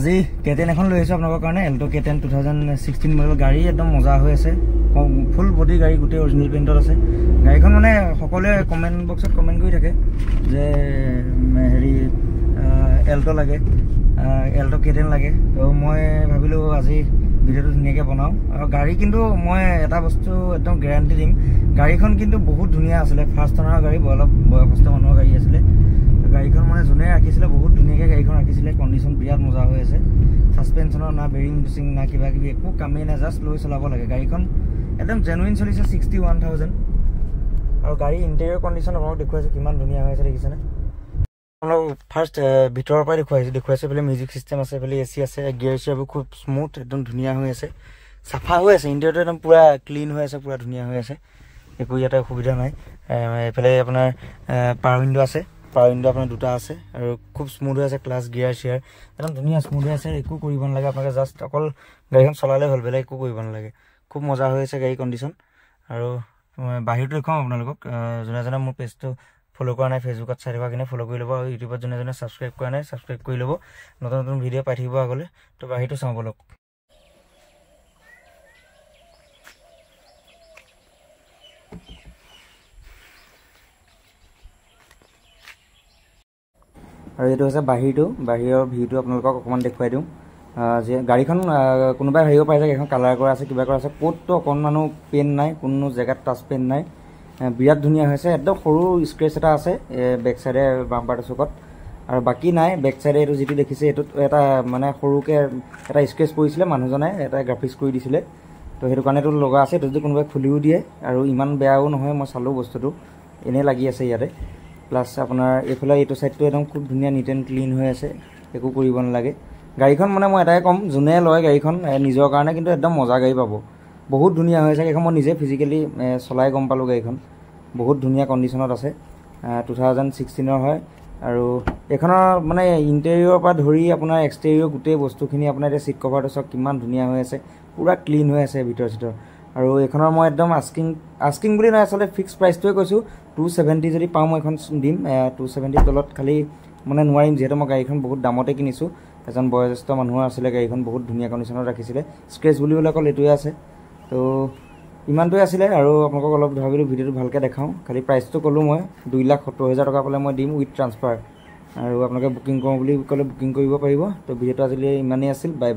আজি কেটেন এখন লৈ আহিছো আপোনালোকৰ কাৰণে এল্টো কেটেন 2016 মডেল গাড়ী একদম মজা হৈ আছে ফুল বডি গাড়ী গোটে অৰিজিনাল পেইণ্টত আছে গাড়ীখন মানে সকলোৱে কমেন্ট বক্সত কমেন্ট কৰি থাকে যে হেৰি এল্টো লাগে এল্টো কেটেন লাগে তো মই ভাবিলো আজি ভিডিওটো ধুনিয়াকে বনাও আৰু গাড়ী কিন্তু মই এটা বস্তু একদম গ্যাৰান্টি দিম গাড়ীখন কিন্তু বহুত ধুনিয়া আছিল ফাৰ্ষ্ট অনাৰ গাড়ী অলপ বয়সস্থ মানুহৰ গাড়ী আছিল গাড়ীখন মানে জুনে ৰাখিছিলে বহুত ধুনিয়াকে গাড়ীখন ৰাখিছিলে কন্ডিশন বিৰাট মজা হৈ আছে সাসপেনশনৰ না বেৰিং বুচিং না কিবা কিবি একো কামেই না জাস্ট লৈ চলাব লাগে গাড়ীখন একদম জেনুইন চলিছে 61000 আৰু গাড়ী ইন্টেৰিয়ৰ কন্ডিশন আপোনাক দেখুৱাইছে কিমান ধুনিয়া হৈ আছে দেখিছেনে আপোনাক ফাৰ্ষ্ট ভিতৰৰ পৰা দেখুৱাইছে বলে মিউজিক সিস্টেম আছে বলে এসি আছে গিয়াৰ চেয়াৰবোৰ খুব স্মুথ একদম ধুনিয়া হৈ আছে সাফা হৈ আছে ইন্টেৰিয়ৰটো একদম পুৰা ক্লিন হৈ আছে পুৰা ধুনিয়া হৈ আছে একো ইয়াতে অসুবিধা নাই এফালে আপোনাৰ পাৱাৰ উইন্ডো আছে পাৱাৰ উইন্ডো আপোনাৰ দুটা আছে আৰু খুব স্মুথ হৈ আছে ক্লাছ গিয়াৰ চেয়াৰ একদম ধুনিয়া স্মুথ হৈ আছে একো কৰিব নালাগে আপোনাক জাস্ট অকল গাড়ীখন চলালে হ'ল বেলেগ একো কৰিব নালাগে খুব মজা হৈ আছে গাড়ী কন্ডিশন আৰু বাহিৰটো দেখাম আপোনালোকক জনা মোৰ পেজটো ফলো কৰা নাই ফেসবুকত চাই থকা কিনে ফলো কৰি ল'ব আৰু ইউটিউবত জনে সাবস্ক্ৰাইব কৰা নাই সাবস্ক্ৰাইব কৰি ল'ব নতুন নতুন ভিডিও পাই থাকিব আগলৈ তো বাহিৰটো চাওঁ বলক আৰু এইটো হৈছে বাহিৰৰ ভিউটো আপোনালোকক অকমান দেখুৱাই দিওঁ যে গাড়ীখন কোনোবাই ভাবিব পাৰে যে এখন কালাৰ কৰা আছে কিবা কৰা আছে কোটটো অকণমানো পেন নাই কোনো জেগাত টাচ পেন নাই বিৰাট ধুনিয়া হৈছে একদম সৰু স্ক্ৰেচ এটা আছে বেক সাইডে বাম্পাৰটো চকত আৰু বাকি নাই বেক সাইডে এটো যেটো দেখিছে এটো এটা মানে সৰুকে এটা স্ক্ৰেচ পৰিছিলে মানুহজনে এটা গ্ৰাফিক্স কৰি দিছিলে তো হেতু কাৰণে তো লগা আছে যদি কোনোবাই খুলিও দিয়ে আৰু ইমান বেয়াও নহয় মই চালো বস্তুটো এনে লাগি আছে ইয়াতে প্লাস আপোনাৰ এফালে এটো সাইডটো একদম খুব ধুনিয়া নিট এন্ড ক্লিন হৈ আছে একো কৰিব নালাগে গাড়ীখন মানে মই এটাই কম জুনে লয় গাড়ীখন নিজৰ কাৰণে কিন্তু একদম মজা গাড়ী পাব বহুত ধুনিয়া হৈ আছে এখন মই নিজে ফিজিক্যালি চলাই গম পালো গাড়ীখন বহুত ধুনিয়া কন্ডিশনত আছে 2016 হয় আৰু এখনৰ মানে ইন্টেৰিয়ৰ পৰা ধৰি আপোনাৰ এক্সটেৰিয়ৰ গোটেই বস্তুখিনি আপোনাৰ এটা সিট কভাৰটো সব কিমান ধুনিয়া হৈ আছে পুৰা ক্লিন হৈ আছে ভিতৰ আৰু এখনৰ মই একদম আস্কিং বুলি নাই আসলে ফিক্স প্ৰাইচটোৱে কৈছো 270 যদি পাও মই এখন দিম 270 তলত খালি মানে নোৱাৰিম যেহেতু মই গাড়ীখন বহুত দামতে কিনিছো এজন বয়স্ক মানুহৰ আছিল গাড়ীখন বহুত ধুনিয়া কন্ডিশনত ৰাখিছিলে স্ক্ৰেচ বুলিবলৈ কল এটোই আছে তো ইমানটোই আছিল আৰু আপোনালোকক অলপ ভাবিলো ভিডিওটো ভালকে দেখাও খালি প্ৰাইচটো কলো মই 2,70,000 টকা পালে মই দিম উইথ ট্ৰান্সফাৰ আৰু আপোনালোকে বুকিং কৰোঁ বুলি কলে বুকিং কৰিব পাৰিব তো ভিডিওটো আজিলৈ ইমানেই আছিল বাই